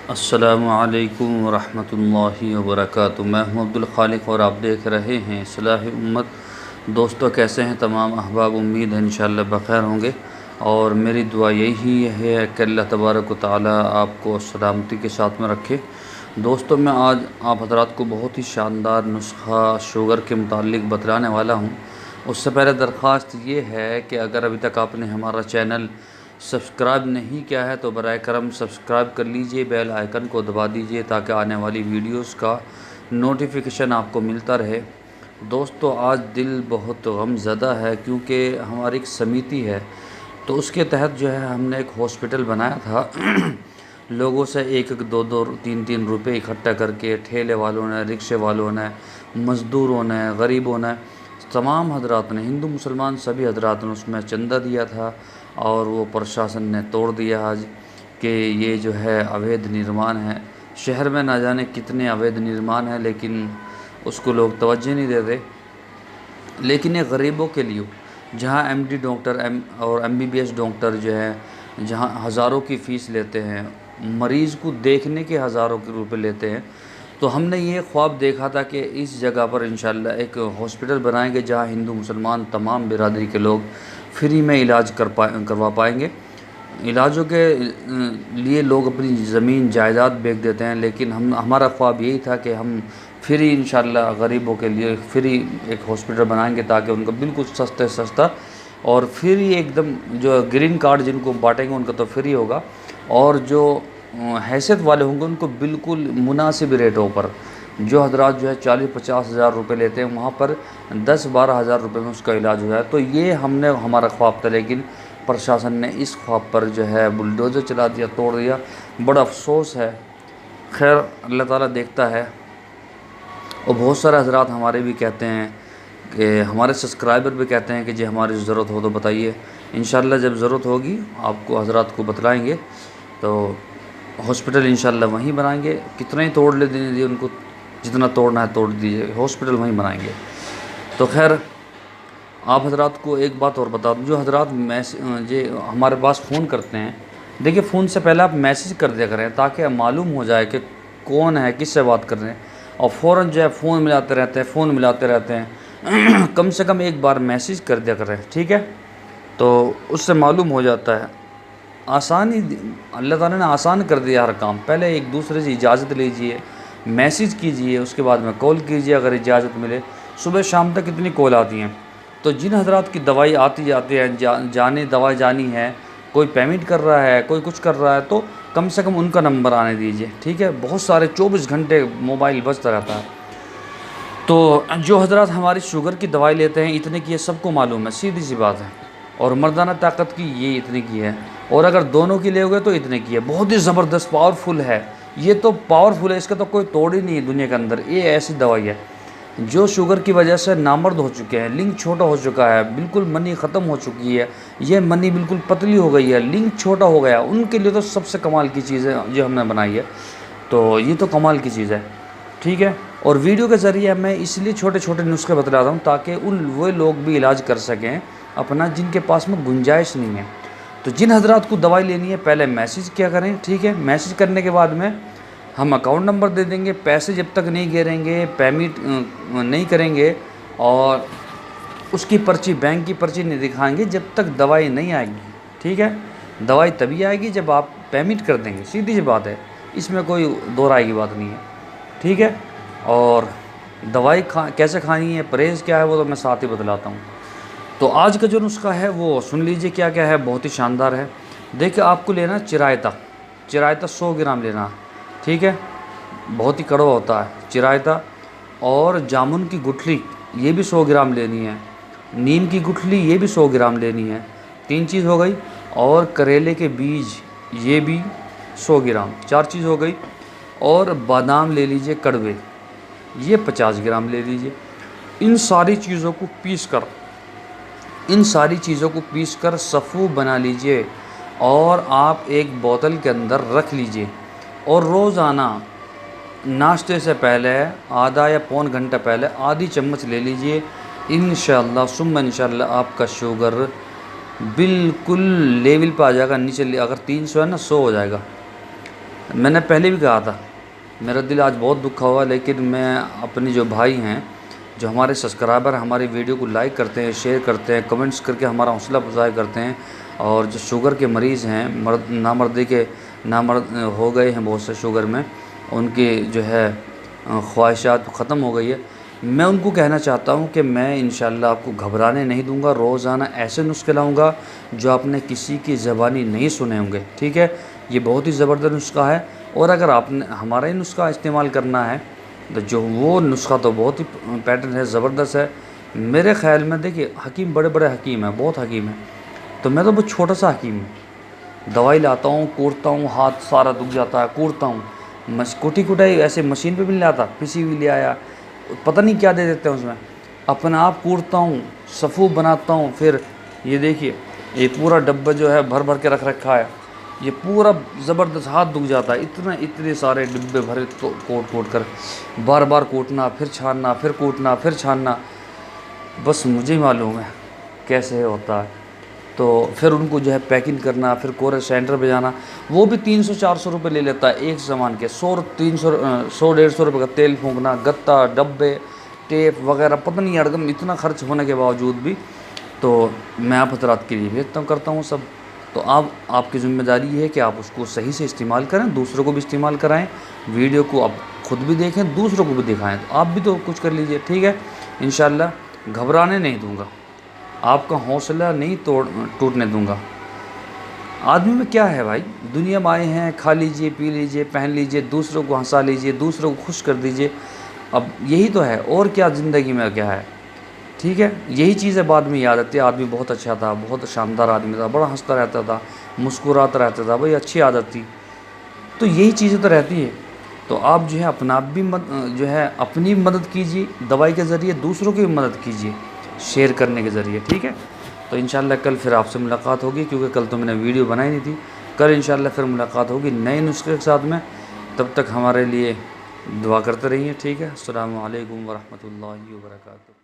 अस्सलामु अलैकुम वरहमतुल्लाहि वबरकातुहू। मैं हूँ अब्दुल खालिक और आप देख रहे हैं इस्लाह उम्मत। दोस्तों, कैसे हैं तमाम अहबाब? उम्मीद है इंशाअल्लाह बख़ैर होंगे और मेरी दुआ यही है कि अल्लाह तबारक व तआला आपको सलामती के साथ में रखे। दोस्तों, मैं आज आप हज़रात को बहुत ही शानदार नुस्ख़ा शुगर के मुतालिक बतलाने वाला हूँ। उससे पहले दरख्वास्त ये है कि अगर अभी तक आपने हमारा चैनल सब्सक्राइब नहीं किया है तो बराए करम सब्सक्राइब कर लीजिए, बेल आइकन को दबा दीजिए ताकि आने वाली वीडियोस का नोटिफिकेशन आपको मिलता रहे। दोस्तों, आज दिल बहुत गमज़दा है क्योंकि हमारी एक समिति है, तो उसके तहत जो है हमने एक हॉस्पिटल बनाया था। लोगों से एक एक दो दो तीन तीन रुपये इकट्ठा करके, ठेले वालों ने, रिक्शे वालों ने, मज़दूरों ने, गरीबों ने, तमाम हजरात ने, हिंदू मुसलमान सभी हजरात ने उसमें चंदा दिया था और वो प्रशासन ने तोड़ दिया आज कि ये जो है अवैध निर्माण है। शहर में ना जाने कितने अवैध निर्माण हैं, लेकिन उसको लोग तवज्जो नहीं देते। लेकिन ये गरीबों के लिए, जहाँ एमडी डॉक्टर और एमबीबीएस डॉक्टर जो है, जहाँ हज़ारों की फ़ीस लेते हैं, मरीज़ को देखने के हज़ारों के रुपए लेते हैं, तो हमने ये ख्वाब देखा था कि इस जगह पर इंशाल्लाह एक हॉस्पिटल बनाएंगे जहाँ हिंदू मुसलमान तमाम बिरादरी के लोग फ्री में इलाज करवा पाएंगे। इलाजों के लिए लोग अपनी ज़मीन जायदाद बेच देते हैं, लेकिन हमारा ख्वाब यही था कि हम फ्री इंशाल्लाह गरीबों के लिए फ्री एक हॉस्पिटल बनाएंगे ताकि उनको बिल्कुल सस्ते सस्ता और फ्री एकदम, जो ग्रीन कार्ड जिनको बांटेंगे उनका तो फ्री होगा और जो हैसियत वाले होंगे उनको बिल्कुल मुनासिब रेटों पर, जो हजरात जो है 40-50 हज़ार रुपये लेते हैं वहाँ पर 10-12 हज़ार रुपये में उसका इलाज हो जाए। तो ये हमारा ख्वाब था, लेकिन प्रशासन ने इस ख्वाब पर जो है बुलडोज़र चला दिया, तोड़ दिया। बड़ा अफसोस है। खैर, अल्लाह ताला देखता है। और बहुत सारे हजरात हमारे भी कहते हैं कि हमारे सब्सक्राइबर भी कहते हैं कि जी हमारी ज़रूरत हो तो बताइए। इंशाल्लाह जब ज़रूरत होगी आपको हजरात को बतलाएँगे। तो हॉस्पिटल इंशाल्लाह वहीं बनाएंगे। कितना ही तोड़ ले दीजिए, उनको जितना तोड़ना है तोड़ दीजिए, हॉस्पिटल वहीं बनाएंगे। तो खैर, आप हजरात को एक बात और बता दूँ, जो हजरात हमारे पास फ़ोन करते हैं, देखिए फ़ोन से पहले आप मैसेज कर दिया करें ताकि मालूम हो जाए कि कौन है, किससे बात कर रहे हैं। और फ़ौरन जो है फ़ोन मिलाते रहते हैं। कम से कम एक बार मैसेज कर दिया करें, ठीक है? तो उससे मालूम हो जाता है। आसानी अल्लाह ताला ने आसान कर दिया हर काम। पहले एक दूसरे से इजाज़त लीजिए, मैसेज कीजिए, उसके बाद में कॉल कीजिए अगर इजाज़त मिले। सुबह शाम तक इतनी कॉल आती हैं। तो जिन हजरात की दवाई आती जाती है, दवाई जानी है, कोई पेमेंट कर रहा है, कोई कुछ कर रहा है, तो कम से कम उनका नंबर आने दीजिए, ठीक है? बहुत सारे 24 घंटे मोबाइल बजता रहता है। तो जो हजरात हमारी शुगर की दवाई लेते हैं, इतने की है, सबको मालूम है, सीधी सी बात है। और मर्दाना ताकत की ये इतने की है, और अगर दोनों की लेओगे तो इतने की है। बहुत ही ज़बरदस्त पावरफुल है, ये तो पावरफुल है, इसका तो कोई तोड़ ही नहीं है दुनिया के अंदर। ये ऐसी दवाई है जो शुगर की वजह से नामर्द हो चुके हैं, लिंग छोटा हो चुका है, बिल्कुल मनी ख़त्म हो चुकी है, ये मनी बिल्कुल पतली हो गई है, लिंग छोटा हो गया, उनके लिए तो सबसे कमाल की चीज़ है जो हमने बनाई है। तो ये तो कमाल की चीज़ है, ठीक है? और वीडियो के ज़रिए मैं इसलिए छोटे छोटे नुस्खे बतला रहा हूँ ताकि वो लोग भी इलाज कर सकें अपना, जिनके पास में गुंजाइश नहीं है। तो जिन हजरात को दवाई लेनी है पहले मैसेज क्या करें, ठीक है? मैसेज करने के बाद में हम अकाउंट नंबर दे देंगे। पैसे जब तक नहीं गिरेंगे, पेमेंट नहीं करेंगे और उसकी पर्ची, बैंक की पर्ची नहीं दिखाएंगे जब तक दवाई नहीं आएगी, ठीक है? दवाई तभी आएगी जब आप पेमेंट कर देंगे, सीधी सी बात है, इसमें कोई दो राय की बात नहीं है, ठीक है? और दवाई कैसे खानी है, परहेज़ क्या है, वो तो मैं साथ ही बतलाता हूँ। तो आज का जो नुस्खा है वो सुन लीजिए क्या क्या है, बहुत ही शानदार है। देखिए, आपको लेना चिरायता 100 ग्राम लेना, ठीक है? बहुत ही कड़वा होता है चिरायता। और जामुन की गुठली ये भी 100 ग्राम लेनी है। नीम की गुठली ये भी 100 ग्राम लेनी है। 3 चीज़ हो गई। और करेले के बीज ये भी 100 ग्राम, 4 चीज़ हो गई। और बादाम ले लीजिए कड़वे, ये 50 ग्राम ले लीजिए। इन सारी चीज़ों को पीस कर सफ़ू बना लीजिए और आप एक बोतल के अंदर रख लीजिए। और रोज़ाना नाश्ते से पहले आधा या पौन घंटा पहले आधी चम्मच ले लीजिए। इंशाअल्लाह सुम्मा इंशाअल्लाह आपका शुगर बिल्कुल लेवल पे आ जाएगा। नीचे अगर 300 है ना, 100 हो जाएगा। मैंने पहले भी कहा था, मेरा दिल आज बहुत दुखा हुआ, लेकिन मैं अपने जो भाई हैं, जो हमारे सब्सक्राइबर हमारी वीडियो को लाइक करते हैं, शेयर करते हैं, कमेंट्स करके हमारा हौसला अफजाई करते हैं, और जो शुगर के मरीज़ हैं, नामर्द हो गए हैं बहुत से शुगर में, उनकी जो है ख्वाहिशात ख़त्म हो गई है। मैं उनको कहना चाहता हूँ कि मैं इंशाल्लाह आपको घबराने नहीं दूंगा। रोज़ाना ऐसे नुस्खे लाऊंगा जो आपने किसी की ज़बानी नहीं सुने होंगे, ठीक है। ये बहुत ही ज़बरदस्त नुस्खा है, और अगर आपने हमारा ही नुस्खा इस्तेमाल करना है तो जो वो नुस्खा तो बहुत ही पैटर्न है, ज़बरदस्त है। मेरे ख़्याल में देखिए, हकीम बड़े बड़े हकीम हैं, बहुत हकीम हैं, तो मैं तो बहुत छोटा सा हकीम हूँ। दवाई लाता हूँ, कूटता हूँ, हाथ सारा दुख जाता है, कूटता हूँ, कुटाई ऐसे मशीन पे भी नहीं लाता, पिसी भी ले आया, पता नहीं क्या दे देते हैं उसमें, अपना आप कूटता हूँ, सफ़ू बनाता हूँ। फिर ये देखिए, ये पूरा डब्बा जो है भर भर के रख रखा है, ये पूरा ज़बरदस्त, हाथ दुख जाता है, इतने सारे डिब्बे भरे तो कोट कर बार बार कूटना, फिर छानना, फिर कूटना, फिर छानना, बस मुझे ही मालूम है कैसे होता है। तो फिर उनको जो है पैकिंग करना, फिर कोरियर सेंटर पे जाना, वो भी 300-400 रुपये ले लेता है एक सामान के। 100-150 रुपये का तेल फूंकना, गत्ता, डब्बे, टेप वगैरह, पता नहीं यार, इतना खर्च होने के बावजूद भी तो मैं आप हजरात के लिए भेजता हूँ, करता हूँ सब। तो आपकी ज़िम्मेदारी है कि आप उसको सही से इस्तेमाल करें, दूसरों को भी इस्तेमाल कराएँ, वीडियो को आप ख़ुद भी देखें, दूसरों को भी दिखाएँ, तो आप भी तो कुछ कर लीजिए, ठीक है। इंशाल्लाह घबराने नहीं दूँगा, आपका हौसला नहीं टूटने दूंगा। आदमी में क्या है भाई, दुनिया में आए हैं, खा लीजिए, पी लीजिए, पहन लीजिए, दूसरों को हंसा लीजिए, दूसरों को खुश कर दीजिए, अब यही तो है, और क्या ज़िंदगी में क्या है, ठीक है। यही चीज़ें बाद में याद आती है। आदमी बहुत अच्छा था, बहुत शानदार आदमी था, बड़ा हंसता रहता था, मुस्कुराता रहता था, भाई अच्छी आदत थी। तो यही चीज़ें तो रहती है। तो आप जो है अपना भी जो है अपनी मदद कीजिए दवाई के ज़रिए, दूसरों की भी मदद कीजिए शेयर करने के ज़रिए, ठीक है। तो इंशाल्लाह कल फिर आपसे मुलाकात होगी, क्योंकि कल तो मैंने वीडियो बनाई नहीं थी। कल इंशाल्लाह फिर मुलाकात होगी नए नुस्खे के साथ में। तब तक हमारे लिए दुआ करते रहिए, ठीक है। अस्सलामु अलैकुम वरहमतुल्लाहि वबरकातुहू।